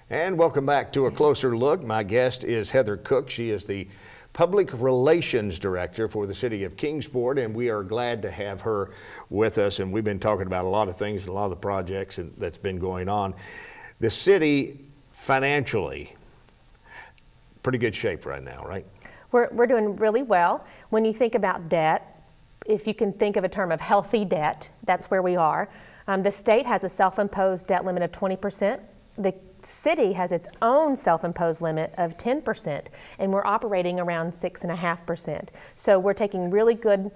And welcome back to A Closer Look. My guest is Heather Cook. She is the Public Relations Director for the City of Kingsport, and we are glad to have her with us. And we've been talking about a lot of things and a lot of the projects that's been going on. The city, financially, pretty good shape right now, right? We're doing really well. When you think about debt, if you can think of a term of healthy debt, that's where we are. The state has a self-imposed debt limit of 20%. The city has its own self-imposed limit of 10%, and we're operating around 6.5%. So we're taking really good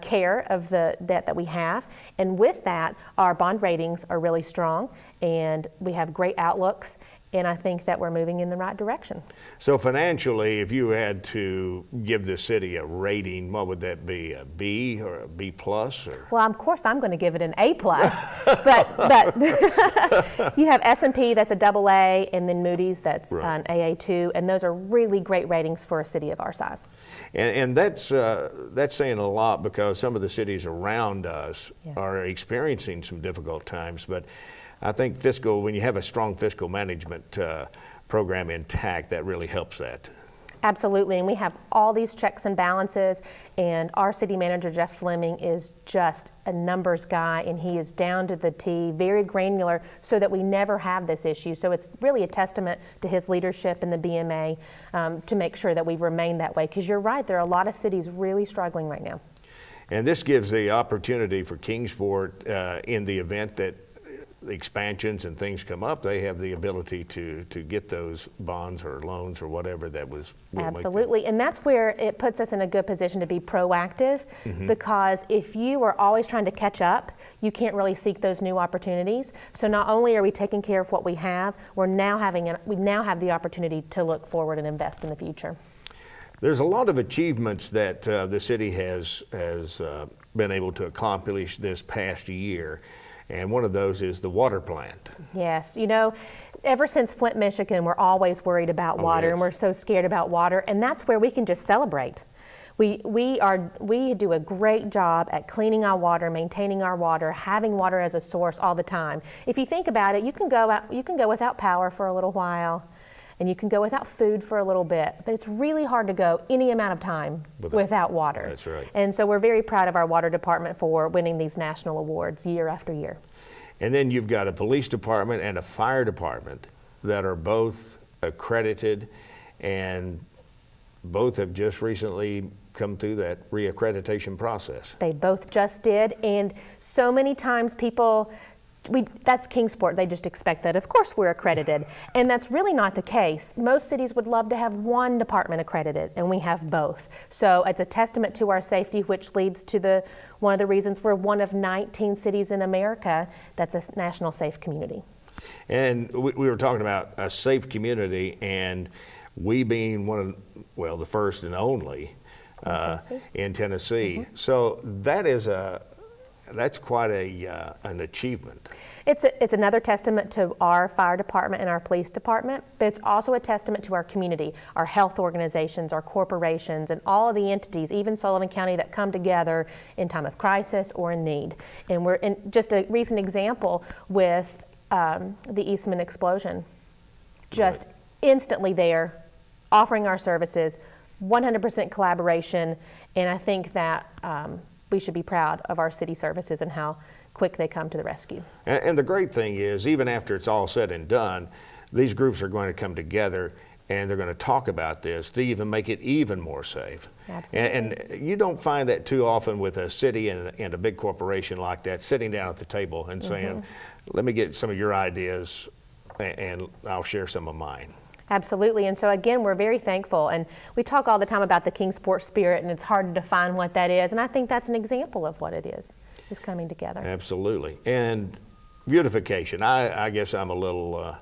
care of the debt that we have, and with that, our bond ratings are really strong, and we have great outlooks, and I think that we're moving in the right direction. So financially, if you had to give the city a rating, what would that be, a B or a B plus? Or? Well, of course, I'm going to give it an A plus, but you have S&P that's a AA, and then Moody's that's an AA2, and those are really great ratings for a city of our size. And that's saying a lot, because some of the cities around us are experiencing some difficult times, but I think when you have a strong fiscal management program intact, that really helps that. Absolutely, and we have all these checks and balances, and our city manager, Jeff Fleming, is just a numbers guy, and he is down to the T, very granular, so that we never have this issue. So it's really a testament to his leadership in the BMA to make sure that we remain that way, because you're right, there are a lot of cities really struggling right now. And this gives the opportunity for Kingsport in the event that expansions and things come up, they have the ability to get those bonds or loans or whatever that was. Absolutely, and that's where it puts us in a good position to be proactive, because if you are always trying to catch up, you can't really seek those new opportunities. So not only are we taking care of what we have, we now have the opportunity to look forward and invest in the future. There's a lot of achievements that the city has been able to accomplish this past year. And one of those is the water plant. Yes, you know, ever since Flint, Michigan, we're always worried about water, and we're so scared about water, and that's where we can just celebrate. We do a great job at cleaning our water, maintaining our water, having water as a source all the time. If you think about it, you can go without power for a little while, and you can go without food for a little bit, but it's really hard to go any amount of time without water. That's right. And so we're very proud of our water department for winning these national awards year after year. And then you've got a police department and a fire department that are both accredited, and both have just recently come through that reaccreditation process. They both just did, and so many times that's Kingsport, they just expect that, of course, we're accredited. And that's really not the case. Most cities would love to have one department accredited, and we have both. So it's a testament to our safety, which leads to one of the reasons we're one of 19 cities in America that's a national safe community. And we were talking about a safe community, and we being the first and only in Tennessee. So that's quite an achievement. It's another testament to our fire department and our police department, but it's also a testament to our community, our health organizations, our corporations, and all of the entities, even Sullivan County, that come together in time of crisis or in need. And we're in just a recent example with the Eastman explosion. Just instantly there, offering our services, 100% collaboration, and I think that we should be proud of our city services and how quick they come to the rescue. And the great thing is, even after it's all said and done, these groups are going to come together and they're going to talk about this to even make it even more safe. Absolutely. And you don't find that too often with a city and a big corporation like that sitting down at the table and saying, let me get some of your ideas and I'll share some of mine. Absolutely, and so again, we're very thankful, and we talk all the time about the Kingsport spirit, and it's hard to define what that is, and I think that's an example of what it is coming together. Absolutely, and beautification. I guess I'm a little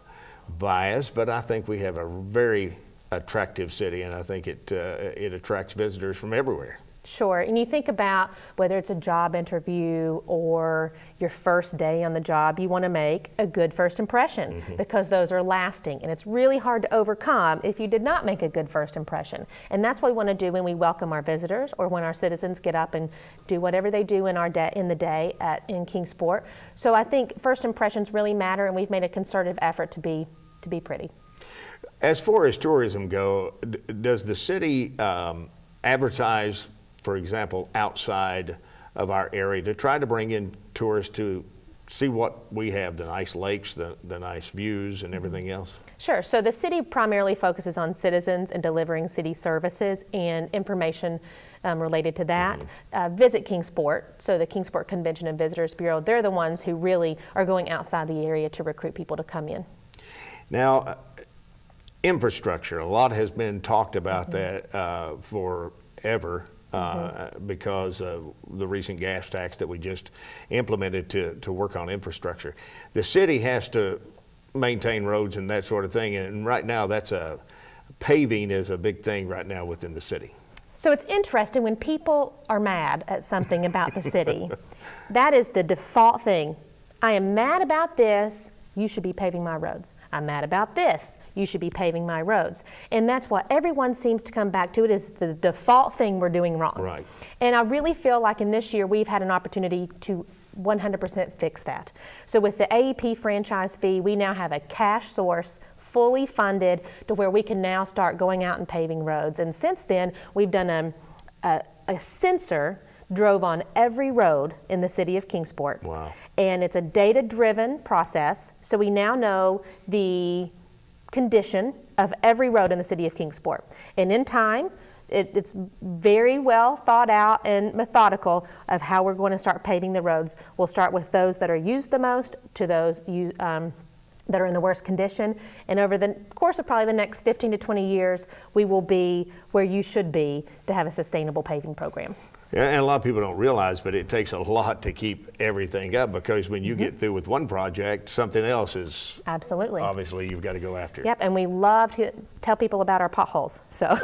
biased, but I think we have a very attractive city, and I think it attracts visitors from everywhere. Sure, and you think about whether it's a job interview or your first day on the job, you want to make a good first impression because those are lasting, and it's really hard to overcome if you did not make a good first impression. And that's what we want to do when we welcome our visitors or when our citizens get up and do whatever they do in the day in Kingsport. So I think first impressions really matter, and we've made a concerted effort to be to be pretty. As far as tourism go, does the city advertise, for example, outside of our area to try to bring in tourists to see what we have, the nice lakes, the nice views and everything else? Sure. So the city primarily focuses on citizens and delivering city services and information related to that. Visit Kingsport, so the Kingsport Convention and Visitors Bureau, they're the ones who really are going outside the area to recruit people to come in. Now, infrastructure, a lot has been talked about that forever. Because of the recent gas tax that we just implemented to work on infrastructure. The city has to maintain roads and that sort of thing, and right now paving is a big thing right now within the city. So it's interesting when people are mad at something about the city, that is the default thing. I am mad about this, you should be paving my roads. I'm mad about this, you should be paving my roads. And that's what everyone seems to come back to. It is the default thing we're doing wrong. Right. And I really feel like in this year we've had an opportunity to 100% fix that. So with the AEP franchise fee, we now have a cash source fully funded to where we can now start going out and paving roads. And since then, we've done a sensor drove on every road in the city of Kingsport. Wow. And it's a data-driven process, so we now know the condition of every road in the city of Kingsport. And in time, it's very well thought out and methodical of how we're going to start paving the roads. We'll start with those that are used the most to those that are in the worst condition. And over the course of probably the next 15 to 20 years, we will be where you should be to have a sustainable paving program. And a lot of people don't realize, but it takes a lot to keep everything up, because when you get through with one project, something else is Absolutely. Obviously you've got to go after. Yep, and we love to tell people about our potholes. So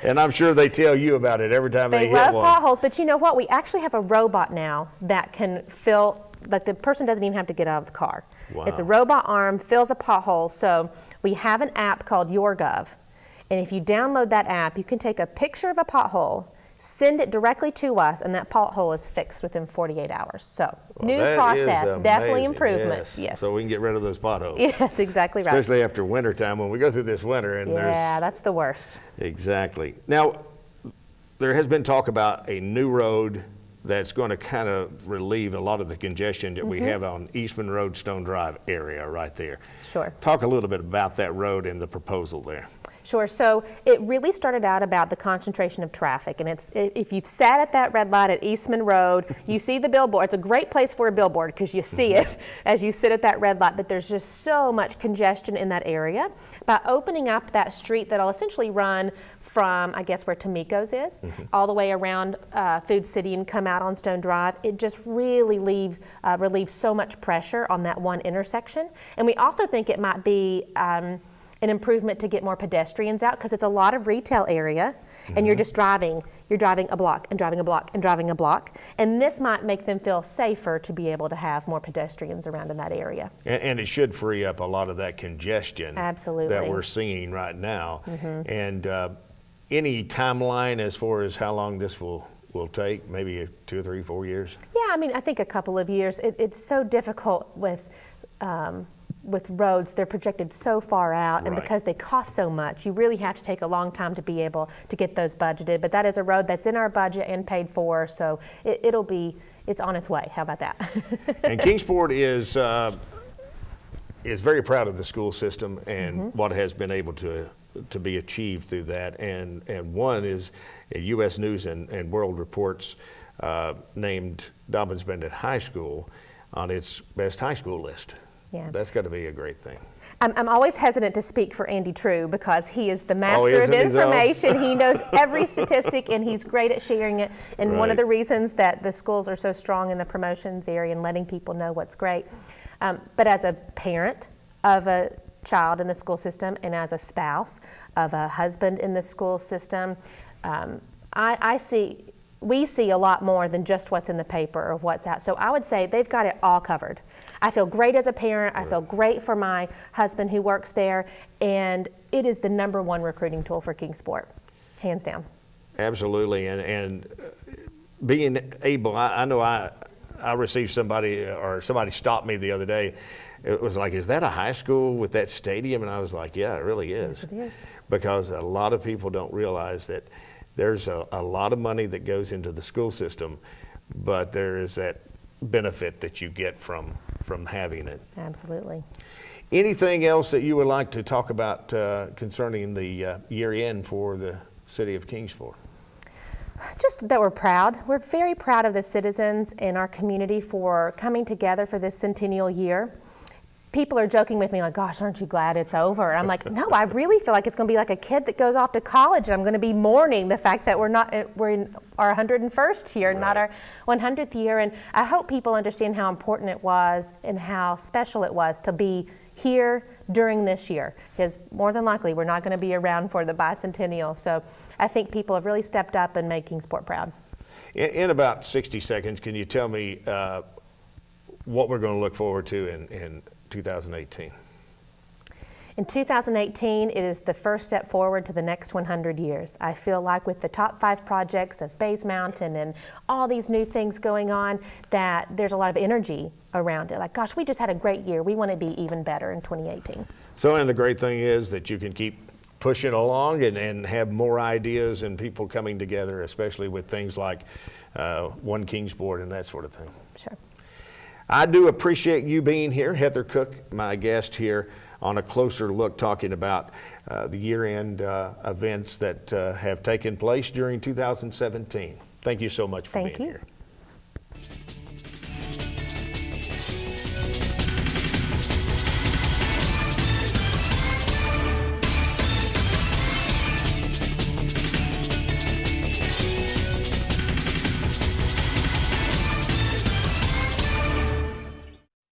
And I'm sure they tell you about it every time they hit love one. potholes, but you know what? We actually have a robot now that can fill, like the person doesn't even have to get out of the car. Wow. It's a robot arm, fills a pothole. So we have an app called YourGov. And if you download that app, you can take a picture of a pothole, send it directly to us, and that pothole is fixed within 48 hours. So new That process, is definitely amazing. improvement. Yes. So we can get rid of those potholes. Yes, exactly right. Especially after winter time, when we go through this winter and Yeah, that's the worst. Exactly. Now, there has been talk about a new road that's going to kind of relieve a lot of the congestion that we have on Eastman Road, Stone Drive area right there. Sure. Talk a little bit about that road and the proposal there. Sure. So it really started out about the concentration of traffic. And if you've sat at that red light at Eastman Road, you see the billboard. It's a great place for a billboard because you see it as you sit at that red light. But there's just so much congestion in that area. By opening up that street that'll essentially run from, I guess, where Tomiko's is, all the way around Food City and come out on Stone Drive, it just really relieves so much pressure on that one intersection. And we also think it might be an improvement to get more pedestrians out, because it's a lot of retail area and you're just driving a block and driving a block and driving a block. And this might make them feel safer to be able to have more pedestrians around in that area. And it should free up a lot of that congestion Absolutely. that we're seeing right now. And any timeline as far as how long this will take, maybe 2 or 3, 4 years? Yeah, I mean, I think a couple of years. It's so difficult with roads. They're projected so far out, and Right. because they cost so much, you really have to take a long time to be able to get those budgeted. But that is a road that's in our budget and paid for, so it's on its way. How about that? And Kingsport is very proud of the school system and what has been able to be achieved through that. And one is U.S. News and World Report's named Dobyns-Bennett High School on its best high school list. Yeah. That's got to be a great thing. I'm always hesitant to speak for Andy True because he is the master of isn't he, though? information. He knows every statistic and he's great at sharing it. And one of Right. the reasons that the schools are so strong in the promotions area and letting people know what's great. But as a parent of a child in the school system and as a spouse of a husband in the school system, we see a lot more than just what's in the paper or what's out. So I would say they've got it all covered. I feel great as a parent. I feel great for my husband who works there. And it is the #1 recruiting tool for Kingsport, hands down. Absolutely. And being able, I know I received somebody stopped me the other day it was like, is that a high school with that stadium? And I was like, yeah, it really is. Yes, it is. Because a lot of people don't realize that there's a lot of money that goes into the school system, but there is that benefit that you get from having it. Absolutely. Anything else that you would like to talk about concerning the year end for the city of Kingsport? Just that we're proud. We're very proud of the citizens in our community for coming together for this centennial year. People are joking with me like, gosh, aren't you glad it's over? And I'm like, no, I really feel like it's going to be like a kid that goes off to college, and I'm going to be mourning the fact that we're in our 101st year, Right. not our 100th year. And I hope people understand how important it was and how special it was to be here during this year, because more than likely we're not going to be around for the bicentennial. So I think people have really stepped up and made Kingsport proud. In about 60 seconds, can you tell me what we're going to look forward to in 2018? In 2018, it is the first step forward to the next 100 years. I feel like with the top 5 projects of Bays Mountain and all these new things going on, that there's a lot of energy around it. Like, gosh, we just had a great year. We want to be even better in 2018. So, and the great thing is that you can keep pushing along and have more ideas and people coming together, especially with things like One Kingsport and that sort of thing. Sure. I do appreciate you being here, Heather Cook, my guest here, on a closer look talking about the year-end events that have taken place during 2017. Thank you so much for being here.